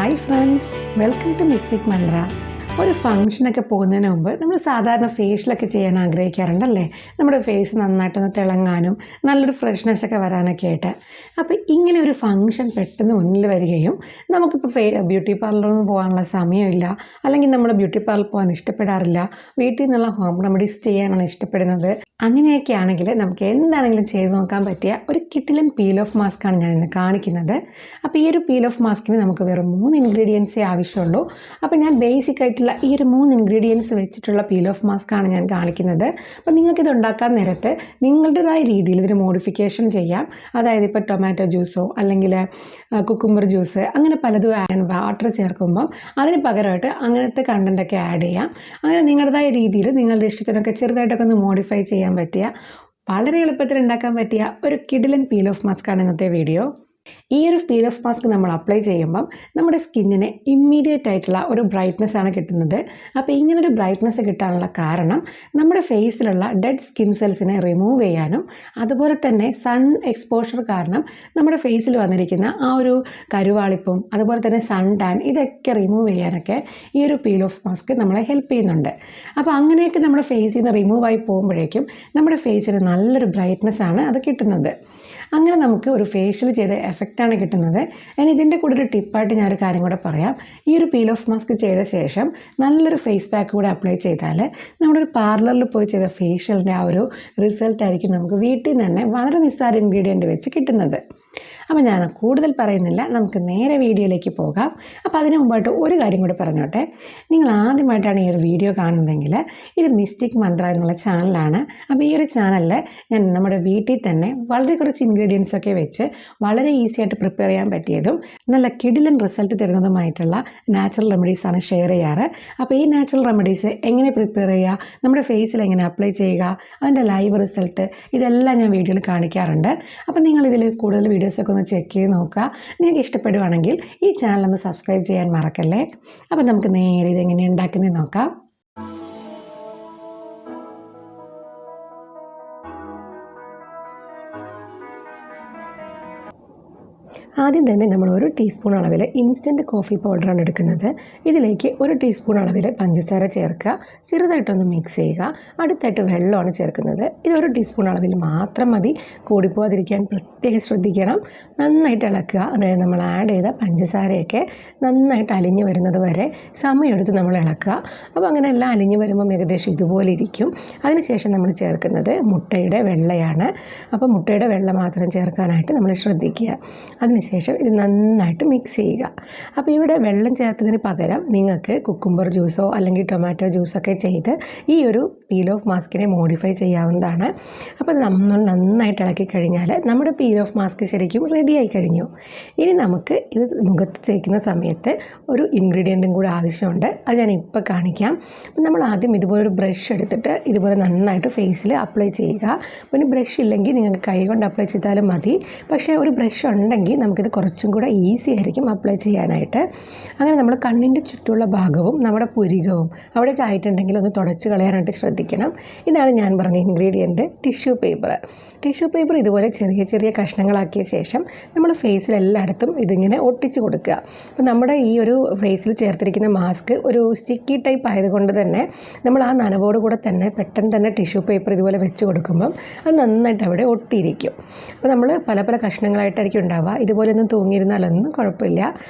Hi friends, welcome to mystic mantra. ഒരു ഫംഗ്ഷനൊക്കെ പോകുന്നതിന് മുമ്പ് നമ്മൾ സാധാരണ ഫേഷ്യലൊക്കെ ചെയ്യാൻ ആഗ്രഹിക്കാറുണ്ടല്ലേ? നമ്മുടെ ഫേസ് നന്നായിട്ടൊന്ന് തിളങ്ങാനും നല്ലൊരു ഫ്രഷ്നെസ് ഒക്കെ വരാനൊക്കെ ആയിട്ട്. അപ്പോൾ ഇങ്ങനെ ഒരു ഫംഗ്ഷൻ പെട്ടെന്ന് മുന്നിൽ വരികയും നമുക്കിപ്പോൾ ബ്യൂട്ടി പാർലറൊന്നും പോകാനുള്ള സമയമില്ല, അല്ലെങ്കിൽ നമ്മൾ ബ്യൂട്ടി പാർലർ പോകാൻ ഇഷ്ടപ്പെടാറില്ല, വീട്ടിൽ നിന്നുള്ള ഹോം റെമഡീസ് ചെയ്യാനാണ് ഇഷ്ടപ്പെടുന്നത്. അങ്ങനെയൊക്കെ ആണെങ്കിൽ നമുക്ക് എന്താണെങ്കിലും ചെയ്ത് നോക്കാൻ പറ്റിയ ഒരു കിടിലൻ പീൽ ഓഫ് മാസ്കാണ് ഞാൻ ഇന്ന് കാണിക്കുന്നത്. അപ്പോൾ ഈ ഒരു പീൽ ഓഫ് മാസ്കിന് നമുക്ക് വെറും 3 ഇൻഗ്രീഡിയൻസേ ആവശ്യമുള്ളൂ. അപ്പോൾ ഞാൻ ബേസിക് ആയിട്ടുള്ള ഈ ഒരു 3 ഇൻഗ്രീഡിയൻസ് വെച്ചിട്ടുള്ള പീൽ ഓഫ് മാസ്കാണ് ഞാൻ കാണിക്കുന്നത്. അപ്പോൾ നിങ്ങൾക്കിത് ഉണ്ടാക്കാൻ നേരത്ത് നിങ്ങളുടേതായ രീതിയിൽ ഇതിന് മോഡിഫിക്കേഷൻ ചെയ്യാം. അതായത് ഇപ്പോൾ ടൊമാറ്റോ ജ്യൂസോ അല്ലെങ്കിൽ കുക്കുംബർ ജ്യൂസ് അങ്ങനെ പലതും വാട്ടർ ചേർക്കുമ്പം അതിന് പകരമായിട്ട് അങ്ങനത്തെ കണ്ടൻറ്റൊക്കെ ആഡ് ചെയ്യാം. അങ്ങനെ നിങ്ങളുടേതായ രീതിയിൽ നിങ്ങളുടെ ഇഷ്ടത്തിനൊക്കെ ചെറുതായിട്ടൊക്കെ ഒന്ന് മോഡിഫൈ ചെയ്യാൻ പറ്റിയ, വളരെ എളുപ്പത്തിൽ ഉണ്ടാക്കാൻ പറ്റിയ ഒരു കിടിലൻ പീൽ ഓഫ് മാസ്കാണ് ഇന്നത്തെ വീഡിയോ. ഈ ഒരു പീൽ ഓഫ് മാസ്ക് നമ്മൾ അപ്ലൈ ചെയ്യുമ്പം നമ്മുടെ സ്കിന്നിന് ഇമ്മീഡിയറ്റ് ആയിട്ടുള്ള ഒരു ബ്രൈറ്റ്നസ് ആണ് കിട്ടുന്നത്. അപ്പോൾ ഇങ്ങനൊരു ബ്രൈറ്റ്നസ് കിട്ടാനുള്ള കാരണം നമ്മുടെ ഫേസിലുള്ള ഡെഡ് സ്കിൻ സെൽസിനെ റിമൂവ് ചെയ്യാനും അതുപോലെ തന്നെ സൺ എക്സ്പോഷർ കാരണം നമ്മുടെ ഫേസിൽ വന്നിരിക്കുന്ന ആ ഒരു കരുവാളിപ്പും അതുപോലെ തന്നെ സൺ ടാൻ ഇതൊക്കെ റിമൂവ് ചെയ്യാനൊക്കെ ഈ ഒരു പീൽ ഓഫ് മാസ്ക് നമ്മളെ ഹെൽപ്പ് ചെയ്യുന്നുണ്ട്. അപ്പോൾ അങ്ങനെയൊക്കെ നമ്മുടെ ഫേസിൽ നിന്ന് റിമൂവ് ആയി പോകുമ്പോഴേക്കും നമ്മുടെ ഫേസിന് നല്ലൊരു ബ്രൈറ്റ്നസ് ആണ് അത് കിട്ടുന്നത്. അങ്ങനെ നമുക്ക് ഒരു ഫേഷ്യൽ ചെയ്ത എഫക്റ്റാണ് കിട്ടുന്നത്. ഇനി ഇതിൻ്റെ കൂടെ ഒരു ടിപ്പായിട്ട് ഞാനൊരു കാര്യം കൂടെ പറയാം. ഈ ഒരു പീൽ ഓഫ് മാസ്ക് ചെയ്ത ശേഷം നല്ലൊരു ഫേസ് പാക്ക് കൂടെ അപ്ലൈ ചെയ്താൽ നമ്മുടെ ഒരു പാർലറിൽ പോയി ചെയ്ത ഫേഷ്യലിൻ്റെ ആ ഒരു റിസൾട്ടായിരിക്കും നമുക്ക് വീട്ടിൽ നിന്ന് തന്നെ വളരെ നിസ്സാര ഇൻഗ്രീഡിയൻറ്റ് വെച്ച് കിട്ടുന്നത്. അപ്പോൾ ഞാൻ കൂടുതൽ പറയുന്നില്ല, നമുക്ക് നേരെ വീഡിയോയിലേക്ക് പോകാം. അപ്പോൾ അതിന് മുമ്പായിട്ട് ഒരു കാര്യം കൂടി പറഞ്ഞോട്ടെ. നിങ്ങൾ ആദ്യമായിട്ടാണ് ഈ ഒരു വീഡിയോ കാണുന്നതെങ്കിൽ ഇത് മിസ്റ്റിക് മന്ത്ര എന്നുള്ള ചാനലാണ്. അപ്പോൾ ഈ ഒരു ചാനലിൽ ഞാൻ നമ്മുടെ വീട്ടിൽ തന്നെ വളരെ കുറച്ച് ഇൻഗ്രീഡിയൻസ് ഒക്കെ വെച്ച് വളരെ ഈസി ആയിട്ട് പ്രിപ്പയർ ചെയ്യാൻ പറ്റിയതും നല്ല കിടിലൻ റിസൾട്ട് തരുന്നതുമായിട്ടുള്ള നാച്ചുറൽ റെമഡീസാണ് ഷെയർ ചെയ്യാറ്. അപ്പോൾ ഈ നാച്ചുറൽ റെമഡീസ് എങ്ങനെ പ്രിപ്പയർ ചെയ്യുക, നമ്മുടെ ഫേസിൽ എങ്ങനെ അപ്ലൈ ചെയ്യുക, അതിൻ്റെ ലൈവ് റിസൾട്ട് ഇതെല്ലാം ഞാൻ വീഡിയോയിൽ കാണിക്കാറുണ്ട്. അപ്പോൾ നിങ്ങളിതിൽ കൂടുതൽ വീഡിയോസൊക്കെ ഒന്ന് ചെക്ക് ചെയ്ത് നോക്കുക. നിങ്ങൾക്ക് ഇഷ്ടപ്പെടുവാണെങ്കിൽ ഈ ചാനലൊന്ന് സബ്സ്ക്രൈബ് ചെയ്യാൻ മറക്കല്ലേ. അപ്പോൾ നമുക്ക് നേരെ ഇതെങ്ങനെ ഉണ്ടാക്കുന്നത് നോക്കാം. ആദ്യം തന്നെ നമ്മൾ 1 ടീസ്പൂൺ അളവിൽ ഇൻസ്റ്റൻറ്റ് കോഫി പൗഡറാണ് എടുക്കുന്നത്. ഇതിലേക്ക് 1 ടീസ്പൂൺ അളവിൽ പഞ്ചസാര ചേർക്കുക, ചെറുതായിട്ടൊന്ന് മിക്സ് ചെയ്യുക. അടുത്തായിട്ട് വെള്ളമാണ് ചേർക്കുന്നത്. ഇത് 1 ടീസ്പൂൺ അളവിൽ മാത്രം മതി, കൂടിപ്പോകാതിരിക്കാൻ പ്രത്യേകം ശ്രദ്ധിക്കണം. നന്നായിട്ട് ഇളക്കുക. അതായത് നമ്മൾ ആഡ് ചെയ്ത പഞ്ചസാരയൊക്കെ നന്നായിട്ട് അലിഞ്ഞ് വരുന്നത് വരെ സമയമെടുത്ത് നമ്മൾ ഇളക്കുക. അപ്പോൾ അങ്ങനെ എല്ലാം അലിഞ്ഞ് വരുമ്പം ഏകദേശം ഇതുപോലെ ഇരിക്കും. അതിനുശേഷം നമ്മൾ ചേർക്കുന്നത് മുട്ടയുടെ വെള്ളയാണ്. അപ്പോൾ മുട്ടയുടെ വെള്ള മാത്രം ചേർക്കാനായിട്ട് നമ്മൾ ശ്രദ്ധിക്കുക. അതിനുശേഷം ഇത് നന്നായിട്ട് മിക്സ് ചെയ്യുക. അപ്പോൾ ഇവിടെ വെള്ളം ചേർത്തതിന് പകരം നിങ്ങൾക്ക് കുക്കുംബർ ജ്യൂസോ അല്ലെങ്കിൽ ടൊമാറ്റോ ജ്യൂസൊക്കെ ചെയ്ത് ഈ ഒരു പീൽ ഓഫ് മാസ്കിനെ മോഡിഫൈ ചെയ്യാവുന്നതാണ്. അപ്പോൾ നമ്മൾ നന്നായിട്ട് ഇളക്കി കഴിഞ്ഞാൽ നമ്മുടെ പീൽ ഓഫ് മാസ്ക് ശരിക്കും റെഡിയായി കഴിഞ്ഞു. ഇനി നമുക്ക് ഇത് മുഖത്ത് തേക്കുന്ന സമയത്ത് ഒരു ഇൻഗ്രീഡിയൻറ്റും കൂടെ ആവശ്യമുണ്ട്. അത് ഞാൻ ഇപ്പോൾ കാണിക്കാം. അപ്പം നമ്മൾ ആദ്യം ഇതുപോലൊരു ബ്രഷ് എടുത്തിട്ട് ഇതുപോലെ നന്നായിട്ട് ഫേസിൽ അപ്ലൈ ചെയ്യുക. പിന്നെ ബ്രഷ് ഇല്ലെങ്കിൽ നിങ്ങൾക്ക് കൈ കൊണ്ട് അപ്ലൈ ചെയ്താലും മതി. പക്ഷേ ഒരു ബ്രഷ് ഉണ്ടെങ്കിൽ നമുക്കിത് കുറച്ചും കൂടെ ഈസി ആയിരിക്കും അപ്ലൈ ചെയ്യാനായിട്ട്. അങ്ങനെ നമ്മൾ കണ്ണിൻ്റെ ചുറ്റുമുള്ള ഭാഗവും നമ്മുടെ പുരികവും അവിടെയൊക്കെ ആയിട്ടുണ്ടെങ്കിൽ ഒന്ന് തുടച്ച് കളയാനായിട്ട് ശ്രദ്ധിക്കണം. ഇതാണ് ഞാൻ പറഞ്ഞ ingredient, tissue paper. Tissue paper ഇതുപോലെ ചെറിയ ചെറിയ കഷ്ണങ്ങളാക്കിയ ശേഷം നമ്മൾ ഫേസിലെല്ലായിടത്തും ഇതിങ്ങനെ ഒട്ടിച്ച് കൊടുക്കുക. അപ്പോൾ നമ്മുടെ ഈ ഒരു ഫേസിൽ ചേർത്തിരിക്കുന്ന മാസ്ക് ഒരു സ്റ്റിക്കി ടൈപ്പ് ആയതുകൊണ്ട് തന്നെ നമ്മൾ ആ നനവോട് കൂടെ തന്നെ പെട്ടെന്ന് തന്നെ ടിഷ്യൂ പേപ്പർ ഇതുപോലെ വെച്ച് കൊടുക്കുമ്പം അത് നന്നായിട്ട് അവിടെ ഒട്ടിയിരിക്കും. അപ്പോൾ നമ്മൾ പല പല കഷ്ണങ്ങളായിട്ടായിരിക്കും ഉണ്ടാവുക. ഇതുപോലെ ഒന്നും തൂങ്ങിയിരുന്നാലൊന്നും കുഴപ്പമില്ല.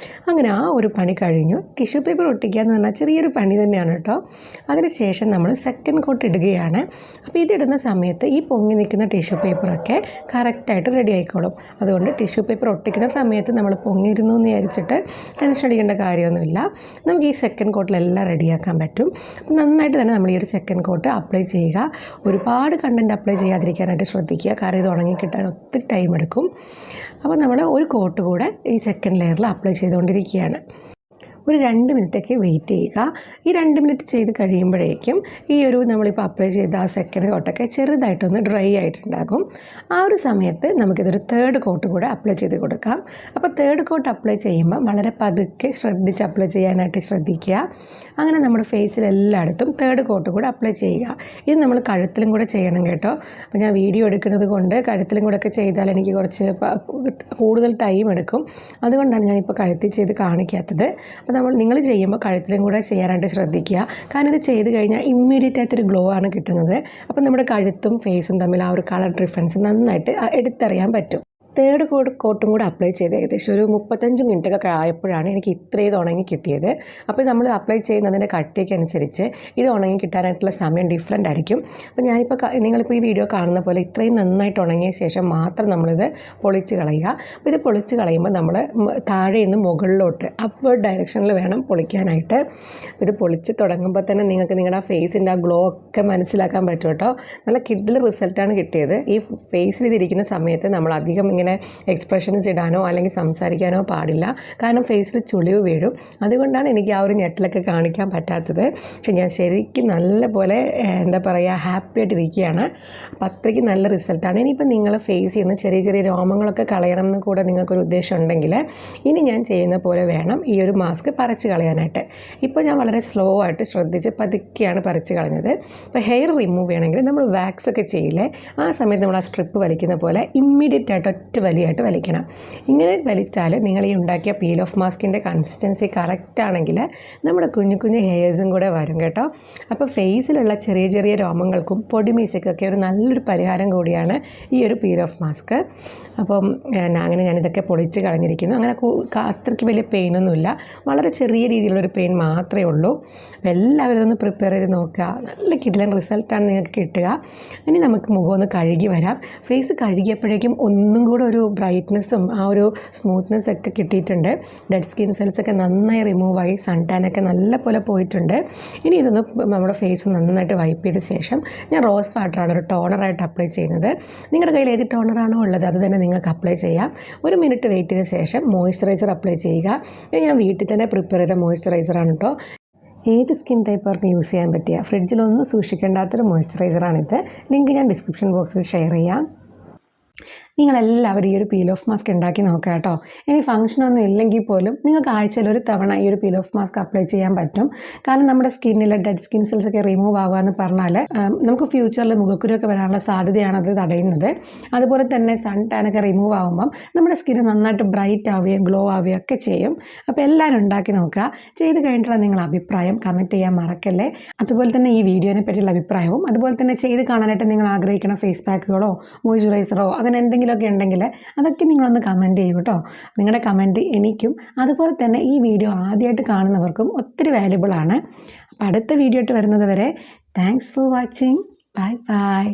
അങ്ങനെ ആ ഒരു പണി കഴിഞ്ഞു. ടിഷ്യൂ പേപ്പർ ഒട്ടിക്കുക എന്ന് പറഞ്ഞാൽ ചെറിയൊരു പണി തന്നെയാണ് കേട്ടോ. അതിനുശേഷം നമ്മൾ സെക്കൻഡ് കോട്ട് ഇടുകയാണ്. അപ്പോൾ ഇതിടുന്ന സമയത്ത് ഈ പൊങ്ങി നിൽക്കുന്ന ടിഷ്യൂ പേപ്പറൊക്കെ കറക്റ്റായിട്ട് റെഡി ആയിക്കോളും. അതുകൊണ്ട് ടിഷ്യൂ പേപ്പർ ഒട്ടിക്കുന്ന സമയത്ത് നമ്മൾ പൊങ്ങിയിരുന്നു എന്ന് വിചാരിച്ചിട്ട് ടെൻഷൻ അടിക്കേണ്ട കാര്യമൊന്നുമില്ല. നമുക്ക് ഈ സെക്കൻഡ് കോട്ടിലെല്ലാം റെഡിയാക്കാൻ പറ്റും. നന്നായിട്ട് തന്നെ നമ്മൾ ഈ ഒരു സെക്കൻഡ് കോട്ട് അപ്ലൈ ചെയ്യുക. ഒരുപാട് കണ്ടൻറ്റ് അപ്ലൈ ചെയ്യാതിരിക്കാനായിട്ട് ശ്രദ്ധിക്കുക, കാരണം ഇത് ഉണങ്ങി കിട്ടാൻ ഒത്തിരി ടൈം എടുക്കും. അപ്പോൾ നമ്മൾ ഒരു കോട്ട് കൂടെ ഈ സെക്കൻഡ് ലെയറിൽ അപ്ലൈ ചെയ്തുകൊണ്ടിരിക്കുകയാണ്. ഒരു 2 മിനിറ്റൊക്കെ വെയിറ്റ് ചെയ്യുക. ഈ 2 മിനിറ്റ് ചെയ്ത് കഴിയുമ്പോഴേക്കും ഈ ഒരു നമ്മളിപ്പോൾ അപ്ലൈ ചെയ്ത ആ സെക്കൻഡ് കോട്ടൊക്കെ ചെറുതായിട്ടൊന്ന് ഡ്രൈ ആയിട്ടുണ്ടാകും. ആ ഒരു സമയത്ത് നമുക്കിതൊരു തേർഡ് കോട്ട് കൂടെ അപ്ലൈ ചെയ്ത് കൊടുക്കാം. അപ്പോൾ തേർഡ് കോട്ട് അപ്ലൈ ചെയ്യുമ്പോൾ വളരെ പതുക്കെ ശ്രദ്ധിച്ച് അപ്ലൈ ചെയ്യാനായിട്ട് ശ്രദ്ധിക്കുക. അങ്ങനെ നമ്മുടെ ഫേസിലെല്ലായിടത്തും തേർഡ് കോട്ട് കൂടെ അപ്ലൈ ചെയ്യുക. ഇത് നമ്മൾ കഴുത്തിലും കൂടെ ചെയ്യണം കേട്ടോ. അപ്പോൾ ഞാൻ വീഡിയോ എടുക്കുന്നത് കൊണ്ട് കഴുത്തിലും കൂടെ ഒക്കെ ചെയ്താൽ എനിക്ക് കുറച്ച് കൂടുതൽ ടൈം എടുക്കും. അതുകൊണ്ടാണ് ഞാനിപ്പോൾ കഴുത്തിൽ ചെയ്ത് കാണിക്കാത്തത്. അപ്പോൾ നിങ്ങൾ ചെയ്യുമ്പോൾ കഴുത്തിലും കൂടെ ചെയ്യാനായിട്ട് ശ്രദ്ധിക്കുക. കാരണം ഇത് ചെയ്ത് കഴിഞ്ഞാൽ ഇമ്മീഡിയറ്റ് ആയിട്ടൊരു ഗ്ലോ ആണ് കിട്ടുന്നത്. അപ്പോൾ നമ്മുടെ കഴുത്തും ഫേസും തമ്മിൽ ആ ഒരു കളർ ഡിഫറൻസ് നന്നായിട്ട് എടുത്തറിയാൻ പറ്റും. തേർഡ് കോട്ടും കൂടെ അപ്ലൈ ചെയ്ത് ഏകദേശം ഒരു 35 മിനിറ്റൊക്കെ ആയപ്പോഴാണ് എനിക്ക് ഇത്രയും ഉണങ്ങി കിട്ടിയത്. അപ്പോൾ നമ്മൾ അപ്ലൈ ചെയ്യുന്നതിൻ്റെ കട്ടിയൊക്കെ അനുസരിച്ച് ഇത് ഉണങ്ങി കിട്ടാനായിട്ടുള്ള സമയം ഡിഫറൻ്റ് ആയിരിക്കും. അപ്പോൾ നിങ്ങളിപ്പോൾ ഈ വീഡിയോ കാണുന്ന പോലെ ഇത്രയും നന്നായിട്ട് ഉണങ്ങിയ ശേഷം മാത്രം നമ്മളിത് പൊളിച്ച് കളയുക. അപ്പോൾ ഇത് പൊളിച്ച് കളയുമ്പോൾ നമ്മൾ താഴെ നിന്ന് മുകളിലോട്ട് അപ്വേർഡ് ഡയറക്ഷനിൽ വേണം പൊളിക്കാനായിട്ട്. ഇത് പൊളിച്ച് തുടങ്ങുമ്പോൾ തന്നെ നിങ്ങൾക്ക് നിങ്ങളുടെ ആ ഫേസിൻ്റെ ആ ഗ്ലോ ഒക്കെ മനസ്സിലാക്കാൻ പറ്റും കേട്ടോ. നല്ല കിഡിൽ റിസൾട്ടാണ് കിട്ടിയത്. ഈ ഫേസിൽ ഇതിരിക്കുന്ന സമയത്ത് നമ്മൾ അധികം ഇങ്ങനെ എക്സ്പ്രഷൻസ് ഇടാനോ അല്ലെങ്കിൽ സംസാരിക്കാനോ പാടില്ല. കാരണം ഫേസിൽ ചുളിവ് വീഴും. അതുകൊണ്ടാണ് എനിക്ക് ആ ഒരു ഞെട്ടലൊക്കെ കാണിക്കാൻ പറ്റാത്തത്. പക്ഷെ ഞാൻ ശരിക്കും നല്ല പോലെ ഹാപ്പി ആയിട്ടിരിക്കുകയാണ്. അപ്പം അത്രയ്ക്ക് നല്ല റിസൾട്ടാണ്. ഇനിയിപ്പോൾ നിങ്ങൾ ഫേസ് ചെയ്യുന്ന ചെറിയ ചെറിയ രോമങ്ങളൊക്കെ കളയണം എന്ന് കൂടെ നിങ്ങൾക്കൊരു ഉദ്ദേശം ഉണ്ടെങ്കിൽ ഇനി ഞാൻ ചെയ്യുന്ന പോലെ വേണം ഈ ഒരു മാസ്ക് പറിച്ച് കളയാനായിട്ട്. ഇപ്പോൾ ഞാൻ വളരെ സ്ലോ ആയിട്ട് ശ്രദ്ധിച്ച് പതുക്കെയാണ് പറിച്ച് കളഞ്ഞത്. ഇപ്പോൾ ഹെയർ റിമൂവ് ചെയ്യണമെങ്കിൽ നമ്മൾ വാക്സ് ഒക്കെ ചെയ്യില്ലേ, ആ സമയത്ത് നമ്മൾ ആ സ്ട്രിപ്പ് വലിക്കുന്ന പോലെ ഇമ്മീഡിയറ്റ് ആയിട്ട് ഒറ്റ വലിയായിട്ട് വലിക്കണം. ഇങ്ങനെ വലിച്ചാൽ നിങ്ങൾ ഈ ഉണ്ടാക്കിയ പീൽ ഓഫ് മാസ്കിൻ്റെ കൺസിസ്റ്റൻസി കറക്റ്റ് ആണെങ്കിൽ നമ്മുടെ കുഞ്ഞു കുഞ്ഞു ഹെയർസും കൂടെ വരും കേട്ടോ. അപ്പോൾ ഫേസിലുള്ള ചെറിയ ചെറിയ രോമങ്ങൾക്കും പൊടിമീശയ്ക്കൊക്കെ ഒരു നല്ലൊരു പരിഹാരം കൂടിയാണ് ഈ ഒരു പീൽ ഓഫ് മാസ്ക്. അപ്പം ഞാനിതൊക്കെ പൊളിച്ച് കളഞ്ഞിരിക്കുന്നു. അങ്ങനെ അത്രയ്ക്ക് വലിയ പെയിനൊന്നുമില്ല, വളരെ ചെറിയ രീതിയിലുള്ളൊരു പെയിൻ മാത്രമേ ഉള്ളൂ. അപ്പോൾ എല്ലാവരും ഒന്ന് പ്രിപ്പയർ ചെയ്ത് നോക്കുക. നല്ല കിടിലൻ റിസൾട്ടാണ് നിങ്ങൾക്ക് കിട്ടുക. ഇനി നമുക്ക് മുഖം ഒന്ന് കഴുകി വരാം. ഫേസ് കഴുകിയപ്പോഴേക്കും ഒന്നും കൂടെ ഒരു ബ്രൈറ്റ്നെസ്സും ആ ഒരു സ്മൂത്ത്നെസ് ഒക്കെ കിട്ടിയിട്ടുണ്ട്. ഡെഡ് സ്കിൻ സെൽസൊക്കെ നന്നായി റിമൂവായി, സൺ ടാനൊക്കെ നല്ല പോലെ പോയിട്ടുണ്ട്. ഇനി ഇതൊന്ന് നമ്മുടെ ഫേസ് നന്നായിട്ട് വൈപ്പ് ചെയ്ത ശേഷം ഞാൻ റോസ് വാട്ടറാണ് ഒരു ടോണറായിട്ട് അപ്ലൈ ചെയ്യുന്നത്. നിങ്ങളുടെ കയ്യിൽ ഏത് ടോണറാണോ ഉള്ളത് അത് തന്നെ നിങ്ങൾക്ക് അപ്ലൈ ചെയ്യാം. 1 മിനിറ്റ് വെയിറ്റ് ചെയ്ത ശേഷം മോയ്സ്ചറൈസർ അപ്ലൈ ചെയ്യുക. ഞാൻ വീട്ടിൽ തന്നെ പ്രിപ്പയർ ചെയ്ത മോയ്സ്ചറൈസറാണ് കേട്ടോ. ഏത് സ്കിൻ ടൈപ്പ് അവർക്ക് യൂസ് ചെയ്യാൻ പറ്റിയ ഫ്രിഡ്ജിലൊന്നും സൂക്ഷിക്കേണ്ടാത്തൊരു മോയ്സ്ചറൈസറാണിത്. ലിങ്ക് ഞാൻ ഡിസ്ക്രിപ്ഷൻ ബോക്സിൽ ഷെയർ ചെയ്യാം. നിങ്ങളെല്ലാവരും ഈ ഒരു പീൽ ഓഫ് മാസ്ക് ഉണ്ടാക്കി നോക്കുക കേട്ടോ. ഇനി ഫംഗ്ഷനൊന്നും ഇല്ലെങ്കിൽ പോലും നിങ്ങൾക്ക് ആഴ്ചയിൽ ഒരു തവണ ഈ ഒരു പീൽ ഓഫ് മാസ്ക് അപ്ലൈ ചെയ്യാൻ പറ്റും. കാരണം നമ്മുടെ സ്കിന്നിലെ ഡെഡ് സ്കിൻ സെൽസ് ഒക്കെ റിമൂവ് ആവുക എന്ന് പറഞ്ഞാൽ നമുക്ക് ഫ്യൂച്ചറിൽ മുഖക്കുരുവൊക്കെ വരാനുള്ള സാധ്യതയാണ് അത് തടയുന്നത്. അതുപോലെ തന്നെ സൺ ടാനൊക്കെ റിമൂവ് ആകുമ്പം നമ്മുടെ സ്കിന്ന് നന്നായിട്ട് ബ്രൈറ്റ് ആവുകയും ഗ്ലോ ആവുകയും ഒക്കെ ചെയ്യും. അപ്പോൾ എല്ലാവരും ഉണ്ടാക്കി നോക്കുക. ചെയ്ത് കഴിഞ്ഞിട്ടുള്ള നിങ്ങളുടെ അഭിപ്രായം കമൻറ്റ് ചെയ്യാൻ മറക്കല്ലേ. അതുപോലെ തന്നെ ഈ വീഡിയോനെ പറ്റിയുള്ള അഭിപ്രായവും അതുപോലെ തന്നെ ചെയ്ത് കാണാനായിട്ട് നിങ്ങൾ ആഗ്രഹിക്കുന്ന ഫേസ് പാക്കുകളോ മോയ്സ്ചറൈസറോ അങ്ങനെ എന്തെങ്കിലുമൊക്കെ ഉണ്ടെങ്കിൽ അതൊക്കെ നിങ്ങളൊന്ന് കമൻറ്റ് ചെയ്യൂ കേട്ടോ. നിങ്ങളുടെ കമൻറ്റ് എനിക്കും അതുപോലെ തന്നെ ഈ വീഡിയോ ആദ്യമായിട്ട് കാണുന്നവർക്കും ഒത്തിരി വാല്യുബിൾ ആണ്. അപ്പോൾ അടുത്ത വീഡിയോ ആയിട്ട് വരുന്നത് വരെ thanks for watching. Bye bye.